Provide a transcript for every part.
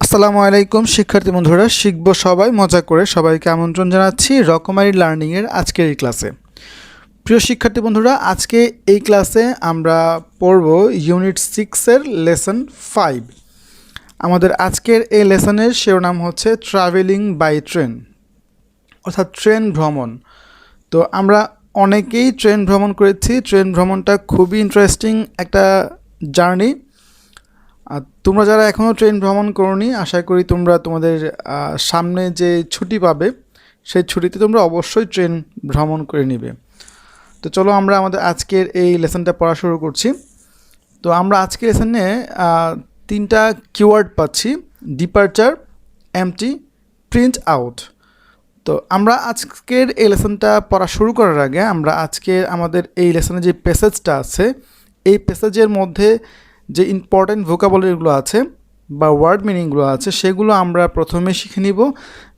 আসসালামু আলাইকুম শিক্ষার্থী বন্ধুরা, শিখব সবাই মজা করে। সবাইকে আমন্ত্রণ জানাচ্ছি রকমারি লার্নিংয়ের আজকের এই ক্লাসে। প্রিয় শিক্ষার্থী বন্ধুরা, আজকে এই ক্লাসে আমরা পড়ব ইউনিট 6-এর লেসন 5। আমাদের আজকের এই লেসনের শিরোনাম হচ্ছে ট্রাভেলিং বাই ট্রেন, অর্থাৎ ট্রেন ভ্রমণ। তো আমরা অনেকেই ট্রেন ভ্রমণ করেছি। ট্রেন ভ্রমণটা খুবই ইন্টারেস্টিং একটা জার্নি। আর তোমরা যারা এখনও ট্রেন ভ্রমণ করোনি, আশা করি তোমরা তোমাদের সামনে যে ছুটি পাবে সেই ছুটিতে তোমরা অবশ্যই ট্রেন ভ্রমণ করে নিবে। তো চলো আমরা আমাদের আজকের এই লেসনটা পড়া শুরু করছি। তো আমরা আজকের লেসনে 3টা কিওয়ার্ড পাচ্ছি: ডিপারচার, এমটি, প্রিন্ট আউট। তো আমরা আজকের এই লেসনটা পড়া শুরু করার আগে আমরা আজকের আমাদের এই লেসনে যে প্যাসেজটা আছে, এই প্যাসেজের মধ্যে যে ইম্পর্ট্যান্ট ভোকাবুলারিগুলো আছে বা ওয়ার্ড মিনিংগুলো আছে সেগুলো আমরা প্রথমে শিখে নিব,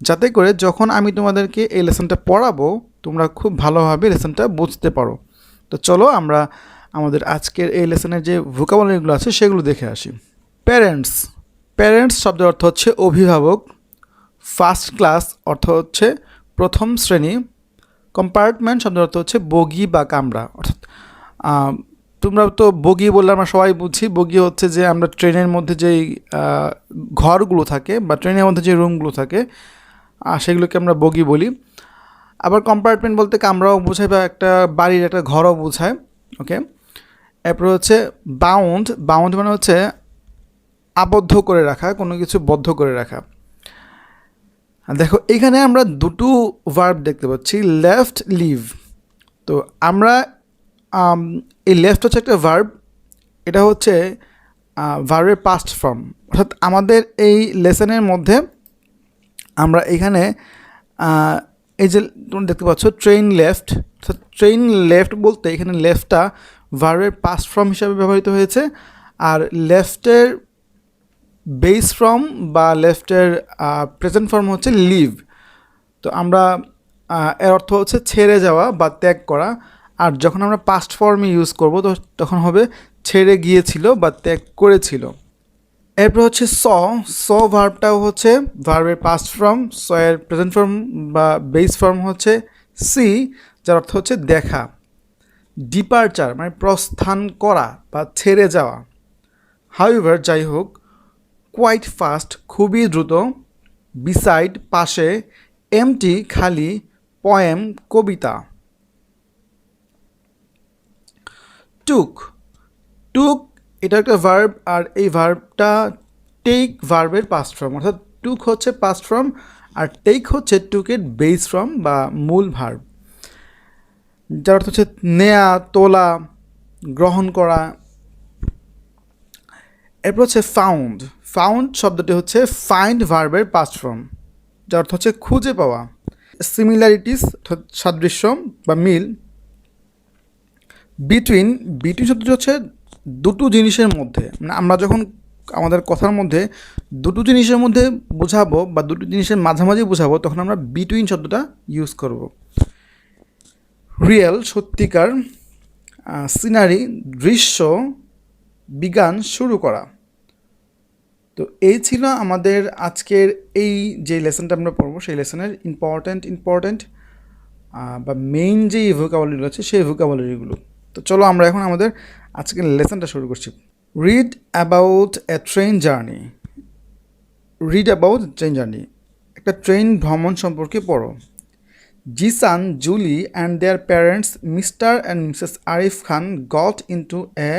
যাতে করে যখন আমি তোমাদেরকে এই লেসনটা পড়াবো তোমরা খুব ভালোভাবে লেসনটা বুঝতে পারো। তো চলো আমরা আমাদের আজকের এই লেসনের যে ভোকাবুলারিগুলো আছে সেগুলো দেখে আসি। প্যারেন্টস, প্যারেন্টস শব্দের অর্থ হচ্ছে অভিভাবক। ফার্স্ট ক্লাস অর্থ হচ্ছে প্রথম শ্রেণী। কম্পার্টমেন্ট শব্দের অর্থ হচ্ছে বগি বা কামরা, অর্থাৎ তোমরা তো বগি বললে আমরা সবাই বুঝি। বগি হচ্ছে যে আমরা ট্রেনের মধ্যে যেই ঘরগুলো থাকে বা ট্রেনের মধ্যে যে রুমগুলো থাকে সেগুলোকে আমরা বগি বলি। আবার কম্পার্টমেন্ট বলতে কামরাও বোঝায় বা একটা বাড়ির একটা ঘরও বোঝায়। ওকে, এরপর হচ্ছে বাউন্ড। বাউন্ড মানে হচ্ছে আবদ্ধ করে রাখা, কোনো কিছু বদ্ধ করে রাখা। দেখো এখানে আমরা দুটো ভার্ব দেখতে পাচ্ছি, লেফট, লিভ। তো আমরা এই লেফট হচ্ছে একটা ভার্ব, এটা হচ্ছে ভার্বের পাস্ট ফর্ম। অর্থাৎ আমাদের এই লেসনের মধ্যে আমরা এখানে এই যে তোমরা দেখতে পাচ্ছ ট্রেন লেফট, অর্থাৎ ট্রেন লেফট বলতে এখানে লেফটটা ভার্বের পাস্ট ফর্ম হিসাবে ব্যবহৃত হয়েছে। আর লেফটের বেস ফর্ম বা লেফটের প্রেজেন্ট ফর্ম হচ্ছে লিভ। তো আমরা এর অর্থ হচ্ছে ছেড়ে যাওয়া বা ত্যাগ করা। আর যখন আমরা পাস্ট ফর্মে ইউজ করব তখন হবে ছেড়ে গিয়েছিল বা ত্যাগ করেছিল। এরপর হচ্ছে স ভার্বটাও হচ্ছে ভার্বের পাস্ট ফর্ম। স এর প্রেজেন্ট ফর্ম বা বেস ফর্ম হচ্ছে সি, যার অর্থ হচ্ছে দেখা। ডিপারচার মানে প্রস্থান করা বা ছেড়ে যাওয়া। হাউএভার যাই হোক। কোয়াইট ফাস্ট খুবই দ্রুত। বিসাইড পাশে। এমটি খালি। পোয়েম কবিতা। টুক, টুক এটা একটা ভার্ব, আর এই ভার্বটা টেক ভার্বের পাস্ট ফর্ম। অর্থাৎ টুক হচ্ছে পাস্ট ফর্ম আর টেক হচ্ছে টুকের বেস ফর্ম বা মূল ভার্ব, যার অর্থ হচ্ছে নেয়া, তোলা, গ্রহণ করা। এরপর হচ্ছে ফাউন্ড। ফাউন্ড শব্দটি হচ্ছে ফাইন্ড ভার্বের পাস্ট ফর্ম, যার অর্থ হচ্ছে খুঁজে পাওয়া। সিমিলারিটিস সাদৃশ্য বা মিল। বিটুইন, বিটুইন শব্দটি হচ্ছে দুটো জিনিসের মধ্যে। মানে আমরা যখন আমাদের কথার মধ্যে দুটো জিনিসের মধ্যে বোঝাবো বা দুটো জিনিসের মাঝামাঝি বোঝাবো তখন আমরা বিটুইন শব্দটা ইউজ করব। রিয়েল সত্যিকার। সিনারি দৃশ্য। বিজ্ঞান শুরু করা। তো এই ছিল আমাদের আজকের এই যে লেসনটা আমরা পড়বো সেই লেসনের ইম্পর্ট্যান্ট বা মেইন যে ভোকাবুলারিগুলো আছে সেই ভোকাবুলারিগুলো। তো চলো আমরা এখন আমাদের আজকের লেসনটা শুরু করছি। Read about a train journey. Read about train journey, একটা ট্রেন ভ্রমণ সম্পর্কে পড়ো। Zisan, Julie and their parents Mr and Mrs Arif Khan got into a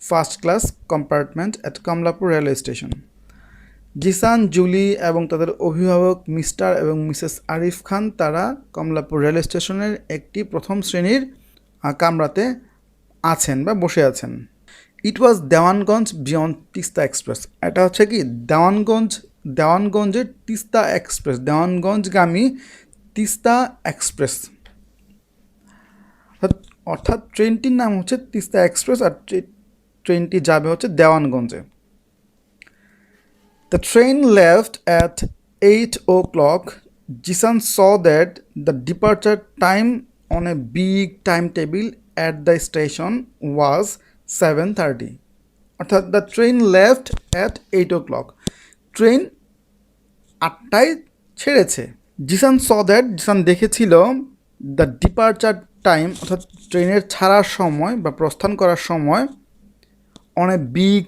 first class compartment at Kamalapur railway station. Zisan, Julie এবং তাদের অভিভাবক মিস্টার এবং মিসেস আরিফ খান তারা কমলাপুর রেলওয়ে স্টেশনের একটি প্রথম শ্রেণীর কামরাতে আছেন বা বসে আছেন। ইট ওয়াজ দেওয়ানগঞ্জ বিয়ন্ড তিস্তা এক্সপ্রেস। এটা হচ্ছে কি দেওয়ানগঞ্জের তিস্তা এক্সপ্রেস, দেওয়ানগঞ্জগামী তিস্তা এক্সপ্রেস। অর্থাৎ ট্রেনটির নাম হচ্ছে তিস্তা এক্সপ্রেস আর ট্রেনটি যাবে হচ্ছে দেওয়ানগঞ্জে। The train left at 8 o'clock. Jisan saw that the departure time on a big timetable at the station was 7:30. অর্থাৎ the train left at 8 o'clock. Train 8টায় ছেড়েছে। জিসান স দ্যাট, জিসান দেখেছিল দ্য ডিপারচার টাইম, অর্থাৎ ট্রেনের ছাড়ার সময় বা প্রস্থান করার সময় on a big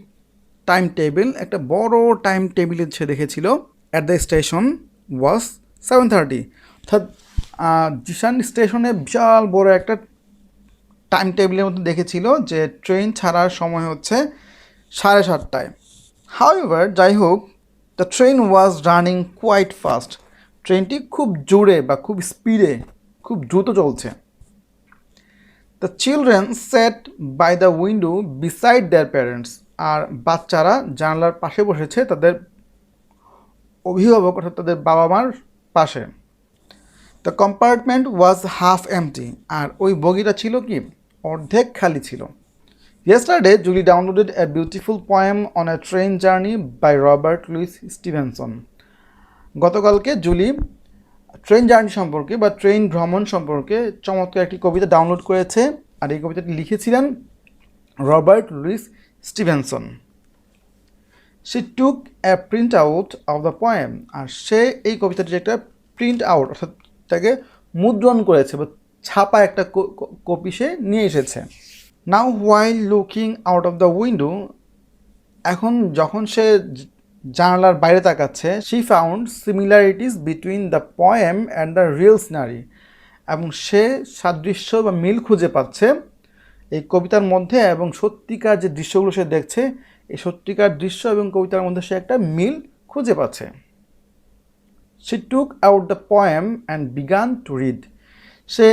time table, একটা বড় টাইম টেবিলে সে দেখেছিল অ্যাট দ্য স্টেশন ওয়াজ 7:30, অর্থাৎ জিসান স্টেশনে বিশাল বড় একটা টাইম টেবিলের মধ্যে দেখেছিল যে ট্রেন ছাড়ার সময় হচ্ছে 7:30টায়। হাউএভার, যাই হোক, the train was running quite fast, ট্রেনটি খুব জোরে বা খুব স্পিডে, খুব দ্রুত চলছে। The children sat by the window beside their parents, আর বাচ্চারা জানলার পাশে বসেছে তাদের অভিভাবক অর্থাৎ তাদের বাবা মার পাশে। The compartment was half empty, আর ওই বগিটা ছিল কি অর্ধেক খালি ছিল। Yesterday, Julie downloaded a beautiful poem on a train journey by Robert Louis Stevenson. গতকালকে জুলি ট্রেন জার্নি সম্পর্কে বা ট্রেন ভ্রমণ সম্পর্কে চমৎকার একটি কবিতা ডাউনলোড করেছে, আর এই কবিতাটি লিখেছিলেন Robert Louis Stevenson. She took a print out of the poem, আর সে এই কবিতাটির একটা প্রিন্ট আউট অর্থাৎ তাকে মুদ্রণ করেছে বা ছাপা একটা কপি সে নিয়ে এসেছে। Now while looking out of the window, এখন যখন সে জানালার বাইরে তাকাচ্ছে, she found similarities between the poem and the real scenery, এবং সে সাদৃশ্য বা মিল খুঁজে পাচ্ছে এই কবিতার মধ্যে এবং সত্যিকার যে দৃশ্যগুলো সে দেখছে এই সত্যিকার দৃশ্য এবং কবিতার মধ্যে সে একটা মিল খুঁজে পাচ্ছে। She took out the poem and began to read, সে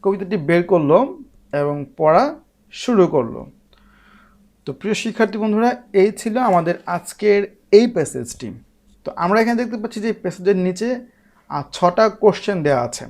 কবিতাটি বের করলো এবং পড়া শুরু করলো। তো প্রিয় শিক্ষার্থী বন্ধুরা, এই ছিল আমাদের আজকের এই প্যাসেজটি। তো আমরা এখানে দেখতে পাচ্ছি যে এই প্যাসেজের নিচে 6টা কোশ্চেন দেওয়া আছে।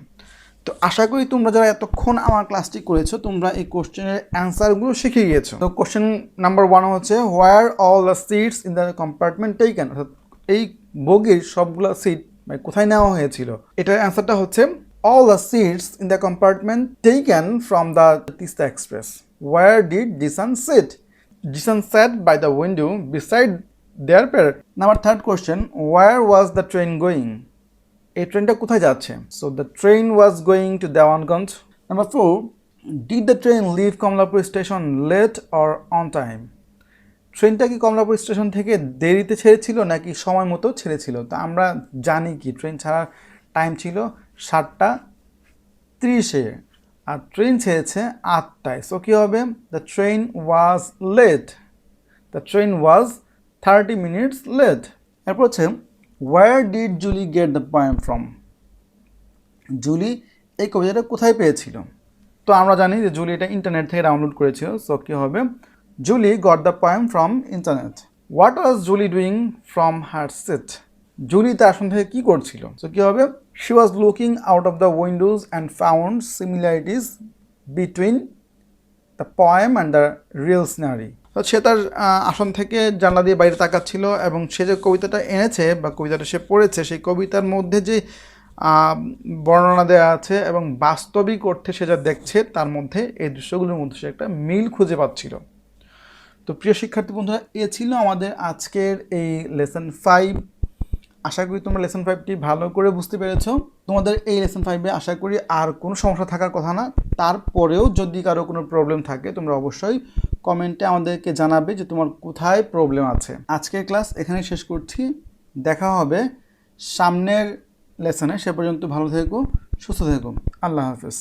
তো আশা করি তোমরা যারা এতক্ষণ আমার ক্লাসটি করেছো তোমরা এই কোশ্চেনের অ্যান্সারগুলো শিখে গিয়েছো। তো কোশ্চেন নাম্বার 1 হচ্ছে where all the seats in the compartment taken, অর্থাৎ এই বগির সবগুলো সিট মানে কোথায় নেওয়া হয়েছিল। এটার অ্যান্সারটা হচ্ছে all the seats in the compartment taken from the Tista Express. Where did Jisan sit? Jisan sat by the window beside their parrot. Number 3rd question, where was the train going? A trainটা কোথায় যাচ্ছে? So the train was going to Dewanganj. Number 4, did the train leave Kamlapur station late or on time? ট্রেনটা কি Kamalapur station থেকে দেরিতে ছেড়েছিল নাকি সময় মতো ছেড়েছিল? তো আমরা জানি কি ট্রেন ছাড়ার টাইম ছিল 7:30 আর ট্রেন ছেড়েছে 8টায়। সো কী হবে? The train was late, the train was 30 minutes late. এরপর হচ্ছে where did Julie get the poem from, Julie এই কবিতাটা কোথায় পেয়েছিল? তো আমরা জানি যে জুলি এটা ইন্টারনেট থেকে ডাউনলোড করেছিল। সো কী হবে? Julie got the poem from internet. What was Julie doing from her seat, Julie তার আসন থেকে কী করছিল? সো কী হবে? She was looking out of the windows and found similarities between the poem and the real scenery. তো সে তার আসন থেকে জানলা দিয়ে বাইরে তাকাচ্ছিল এবং সে যে কবিতাটা এনেছে বা কবিতাটা সে পড়েছে সেই কবিতার মধ্যে যে বর্ণনা দেওয়া আছে এবং বাস্তবিক অর্থে সে যা দেখছে তার মধ্যে এই দৃশ্যগুলোর মধ্যে সে একটা মিল খুঁজে পাচ্ছিল। তো প্রিয় শিক্ষার্থী বন্ধুরা, এ ছিল আমাদের আজকের এই লেসন 5। আশা করি তোমরা লেসন 5টি ভালো করে বুঝতে পেরেছো। তোমাদের এই লেসন 5-এ আশা করি আর কোনো সমস্যা থাকার কথা না। তারপরেও যদি কারো কোনো প্রবলেম থাকে তোমরা অবশ্যই কমেন্টে আমাদেরকে জানাবে যে তোমার কোথায় প্রবলেম আছে। আজকের ক্লাস এখানেই শেষ করছি, দেখা হবে সামনের লেসনে। সে পর্যন্ত ভালো থেকো, সুস্থ থেকো। আল্লাহ হাফেজ।